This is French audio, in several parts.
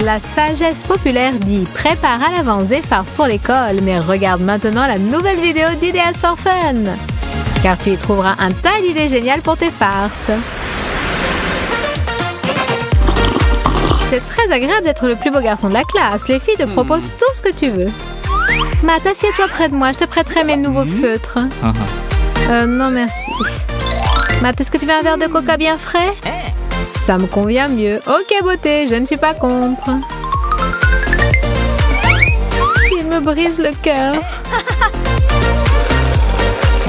La sagesse populaire dit « Prépare à l'avance des farces pour l'école, mais regarde maintenant la nouvelle vidéo d'Ideas for Fun !» Car tu y trouveras un tas d'idées géniales pour tes farces. C'est très agréable d'être le plus beau garçon de la classe. Les filles te proposent tout ce que tu veux. Matt, assieds-toi près de moi, je te prêterai mes nouveaux feutres. Non merci. Matt, est-ce que tu veux un verre de coca bien frais? Ça me convient mieux. Ok beauté, je ne suis pas contre. Il me brise le cœur.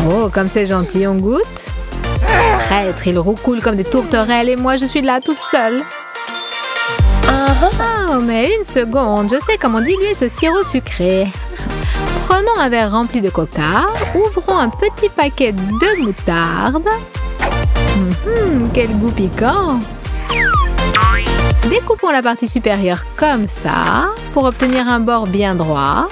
Oh, comme c'est gentil, on goûte. Traître, il roucoule comme des tourterelles et moi je suis là toute seule. Oh, mais une seconde, je sais comment diluer ce sirop sucré. Prenons un verre rempli de coca, ouvrons un petit paquet de moutarde. Quel goût piquant! Découpons la partie supérieure comme ça, pour obtenir un bord bien droit.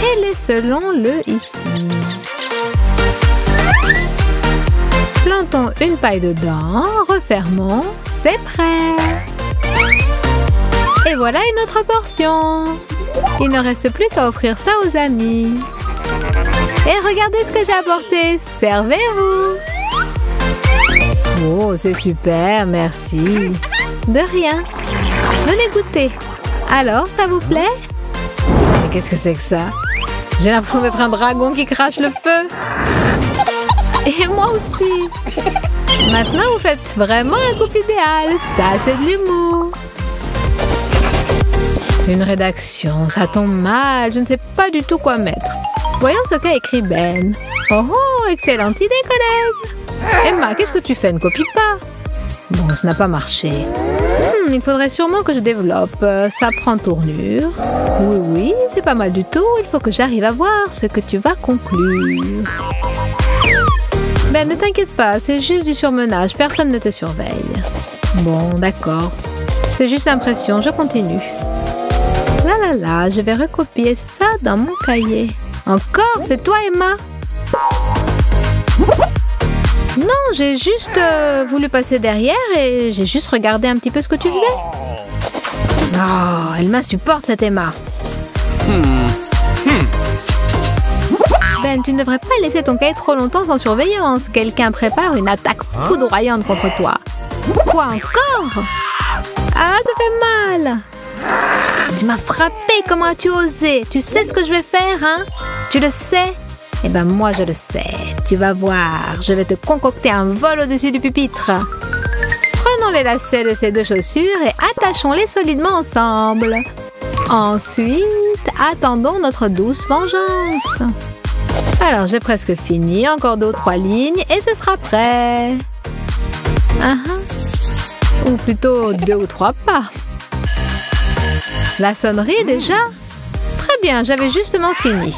Et laissons-le ici. Plantons une paille dedans, refermons, c'est prêt! Et voilà une autre portion. Il ne reste plus qu'à offrir ça aux amis. Et regardez ce que j'ai apporté. Servez-vous. Oh, c'est super, merci. De rien. Venez goûter. Alors, ça vous plaît? Mais qu'est-ce que c'est que ça? J'ai l'impression d'être un dragon qui crache le feu. Et moi aussi. Maintenant, vous faites vraiment un couple idéal. Ça, c'est de l'humour. Une rédaction, ça tombe mal, je ne sais pas du tout quoi mettre. Voyons ce qu'a écrit Ben. Oh oh, excellente idée, collègue. Emma, qu'est-ce que tu fais? Ne copie pas. Bon, ça n'a pas marché. Il faudrait sûrement que je développe. Ça prend tournure. Oui, oui, c'est pas mal du tout. Il faut que j'arrive à voir ce que tu vas conclure. Ben, ne t'inquiète pas, c'est juste du surmenage. Personne ne te surveille. Bon, d'accord. C'est juste l'impression, je continue. Là, je vais recopier ça dans mon cahier. Encore? C'est toi, Emma? Non, j'ai juste voulu passer derrière et j'ai juste regardé un petit peu ce que tu faisais. Oh, elle m'insupporte, cette Emma. Ben, tu ne devrais pas laisser ton cahier trop longtemps sans surveillance. Quelqu'un prépare une attaque foudroyante contre toi. Quoi encore? Ah, ça fait mal. Tu m'as frappé, comment as-tu osé? Tu sais ce que je vais faire, hein? Tu le sais? Eh ben moi je le sais. Tu vas voir, je vais te concocter un vol au-dessus du pupitre. Prenons les lacets de ces deux chaussures et attachons-les solidement ensemble. Ensuite, attendons notre douce vengeance. Alors j'ai presque fini, encore 2 ou 3 lignes et ce sera prêt. Ou plutôt 2 ou 3 pas. La sonnerie déjà? Très bien, j'avais justement fini.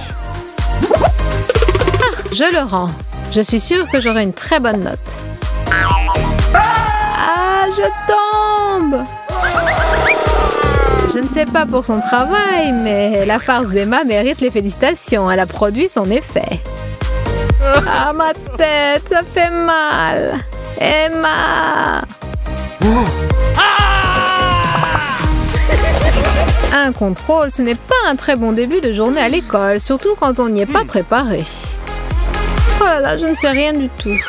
Ah, je le rends. Je suis sûre que j'aurai une très bonne note. Ah, je tombe! Je ne sais pas pour son travail, mais la farce d'Emma mérite les félicitations. Elle a produit son effet. Ah, ma tête, ça fait mal. Emma! Un contrôle, ce n'est pas un très bon début de journée à l'école, surtout quand on n'y est pas préparé. Oh là là, je ne sais rien du tout.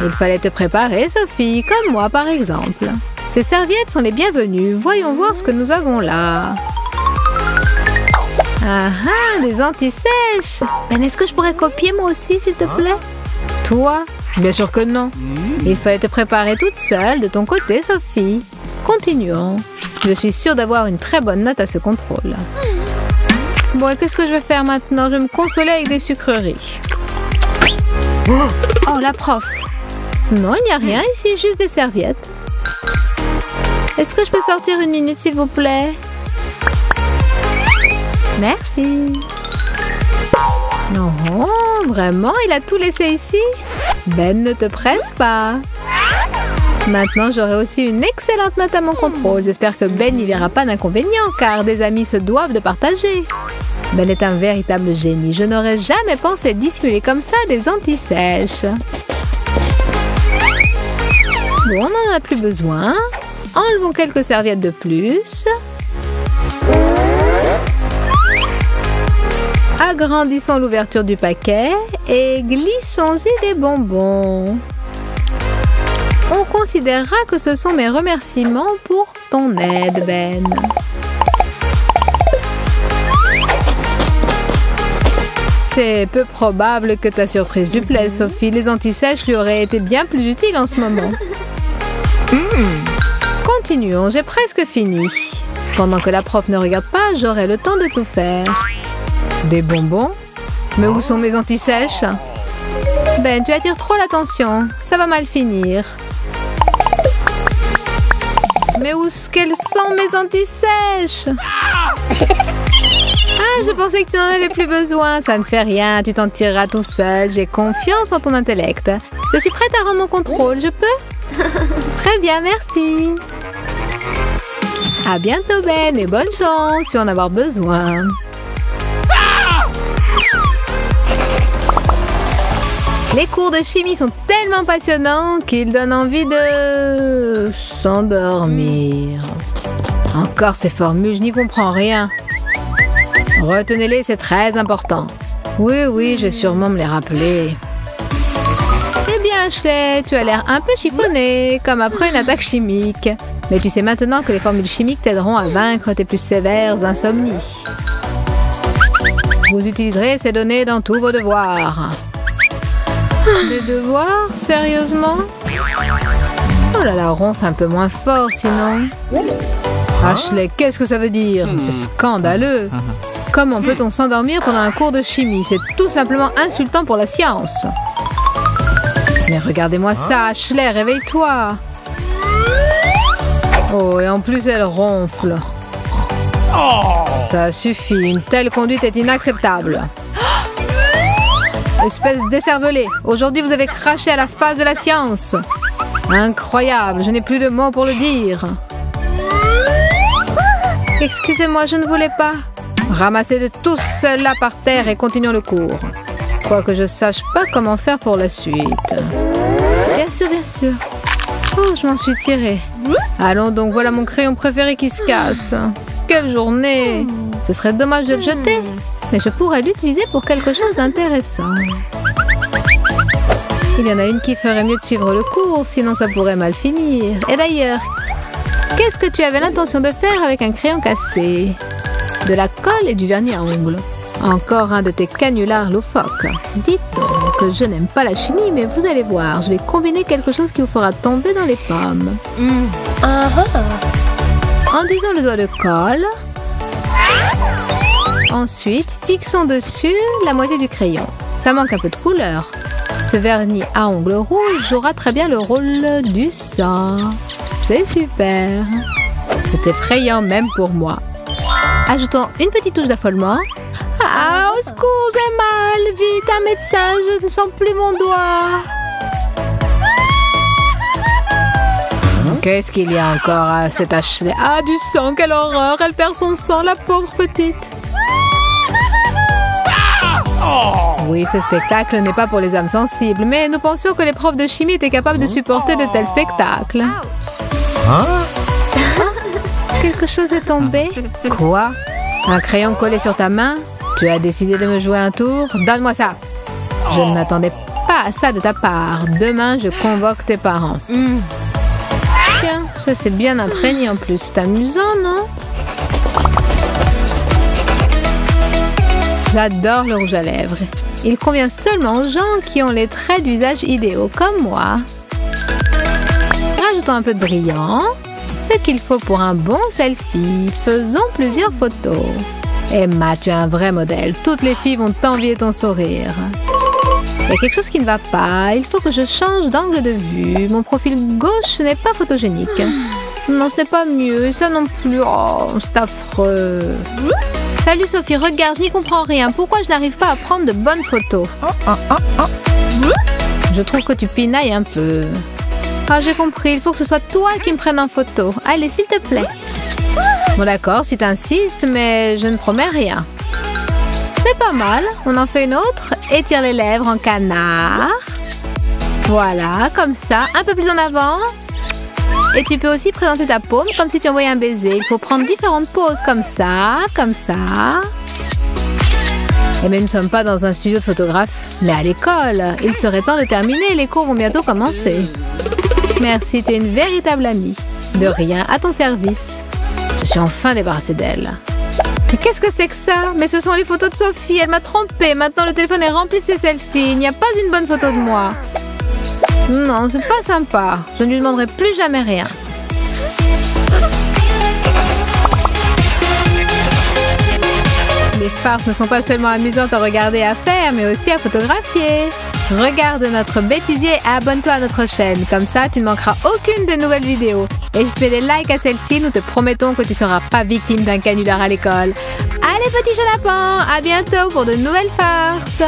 Il fallait te préparer, Sophie, comme moi par exemple. Ces serviettes sont les bienvenues. Voyons voir ce que nous avons là. Ah ah, des anti-sèches. Ben, est-ce que je pourrais copier moi aussi, s'il te plaît? Toi? Bien sûr que non. Il fallait te préparer toute seule de ton côté, Sophie. Continuons. Je suis sûre d'avoir une très bonne note à ce contrôle. Bon, et qu'est-ce que je vais faire maintenant? Je vais me consoler avec des sucreries. Oh, la prof! Non, il n'y a rien ici, juste des serviettes. Est-ce que je peux sortir 1 minute, s'il vous plaît? Merci. Non, vraiment, il a tout laissé ici? Ben, ne te presse pas. Maintenant, j'aurai aussi une excellente note à mon contrôle. J'espère que Ben n'y verra pas d'inconvénient, car des amis se doivent de partager. Ben est un véritable génie. Je n'aurais jamais pensé dissimuler comme ça des anti-sèches. Bon, on n'en a plus besoin. Enlevons quelques serviettes de plus. Agrandissons l'ouverture du paquet et glissons-y des bonbons. On considérera que ce sont mes remerciements pour ton aide, Ben. C'est peu probable que ta surprise lui plaise, Sophie. Les anti-sèches lui auraient été bien plus utiles en ce moment. Continuons, j'ai presque fini. Pendant que la prof ne regarde pas, j'aurai le temps de tout faire. Des bonbons? Mais où sont mes anti-sèches? Ben, tu attires trop l'attention. Ça va mal finir. Mais où est-ce qu'elles sont, mes anti-sèches? Ah, je pensais que tu n'en avais plus besoin. Ça ne fait rien, tu t'en tireras tout seul. J'ai confiance en ton intellect. Je suis prête à rendre mon contrôle, je peux? Très bien, merci. À bientôt, Ben, et bonne chance, tu vas en avoir besoin. Les cours de chimie sont tellement passionnants qu'ils donnent envie de s'endormir. Encore ces formules, je n'y comprends rien. Retenez-les, c'est très important. Oui, je vais sûrement me les rappeler. Eh bien, Ashley, tu as l'air un peu chiffonné, comme après une attaque chimique. Mais tu sais maintenant que les formules chimiques t'aideront à vaincre tes plus sévères insomnies. Vous utiliserez ces données dans tous vos devoirs. Des devoirs? Sérieusement? Oh là là, ronfle un peu moins fort sinon. Ashley, qu'est-ce que ça veut dire? C'est scandaleux. Comment peut-on s'endormir pendant un cours de chimie? C'est tout simplement insultant pour la science. Mais regardez-moi ça, Ashley, réveille-toi. Oh, et en plus elle ronfle. Ça suffit, une telle conduite est inacceptable. Espèce d'écervelé, aujourd'hui vous avez craché à la face de la science. Incroyable, je n'ai plus de mots pour le dire. Excusez-moi, je ne voulais pas. Ramassez de tout cela par terre et continuons le cours. Quoique je sache pas comment faire pour la suite. Bien sûr, bien sûr. Oh, je m'en suis tirée. Allons donc, voilà mon crayon préféré qui se casse. Quelle journée! Ce serait dommage de le jeter. Mais je pourrais l'utiliser pour quelque chose d'intéressant. Il y en a une qui ferait mieux de suivre le cours, sinon ça pourrait mal finir. Et d'ailleurs, qu'est-ce que tu avais l'intention de faire avec un crayon cassé? De la colle et du vernis à ongles. Encore un de tes canulars loufoques. Dites donc que je n'aime pas la chimie, mais vous allez voir, je vais combiner quelque chose qui vous fera tomber dans les pommes. Enduisons le doigt de colle. Ensuite, fixons dessus la moitié du crayon. Ça manque un peu de couleur. Ce vernis à ongles rouges jouera très bien le rôle du sang. C'est super. C'est effrayant même pour moi. Ajoutons une petite touche d'affolement. Ah, au secours, j'ai mal. Vite, un médecin, je ne sens plus mon doigt. Qu'est-ce qu'il y a encore à cette Ashley? Ah, du sang, quelle horreur. Elle perd son sang, la pauvre petite. Oui, ce spectacle n'est pas pour les âmes sensibles, mais nous pensions que les profs de chimie étaient capables de supporter de tels spectacles. Quelque chose est tombé. Quoi? Un crayon collé sur ta main? Tu as décidé de me jouer un tour? Donne-moi ça. Je ne m'attendais pas à ça de ta part. Demain, je convoque tes parents. Tiens, ça c'est bien imprégné en plus. C'est amusant, non? J'adore le rouge à lèvres. Il convient seulement aux gens qui ont les traits d'usage idéaux, comme moi. Rajoutons un peu de brillant. Ce qu'il faut pour un bon selfie. Faisons plusieurs photos. Emma, tu es un vrai modèle. Toutes les filles vont t'envier ton sourire. Il y a quelque chose qui ne va pas. Il faut que je change d'angle de vue. Mon profil gauche n'est pas photogénique. Non, ce n'est pas mieux. Et ça non plus. Oh, c'est affreux. Salut Sophie, regarde, je n'y comprends rien. Pourquoi je n'arrive pas à prendre de bonnes photos? Je trouve que tu pinailles un peu. Ah, j'ai compris. Il faut que ce soit toi qui me prenne en photo. Allez, s'il te plaît. Bon, d'accord, si t'insistes, mais je ne promets rien. C'est pas mal. On en fait une autre. Étire les lèvres en canard. Voilà, comme ça. Un peu plus en avant. Et tu peux aussi présenter ta paume comme si tu envoyais un baiser. Il faut prendre différentes poses comme ça, comme ça. Et mais nous ne sommes pas dans un studio de photographe, mais à l'école. Il serait temps de terminer. Les cours vont bientôt commencer. Merci, tu es une véritable amie. De rien, à ton service. Je suis enfin débarrassée d'elle. Mais qu'est-ce que c'est que ça? Mais ce sont les photos de Sophie. Elle m'a trompée. Maintenant, le téléphone est rempli de ses selfies. Il n'y a pas une bonne photo de moi. Non, c'est pas sympa. Je ne lui demanderai plus jamais rien. Les farces ne sont pas seulement amusantes à regarder et à faire, mais aussi à photographier. Regarde notre bêtisier et abonne-toi à notre chaîne. Comme ça, tu ne manqueras aucune des nouvelles vidéos. Et si tu mets des likes à celle-ci, nous te promettons que tu ne seras pas victime d'un canular à l'école. Allez, petit Jonathan, à bientôt pour de nouvelles farces.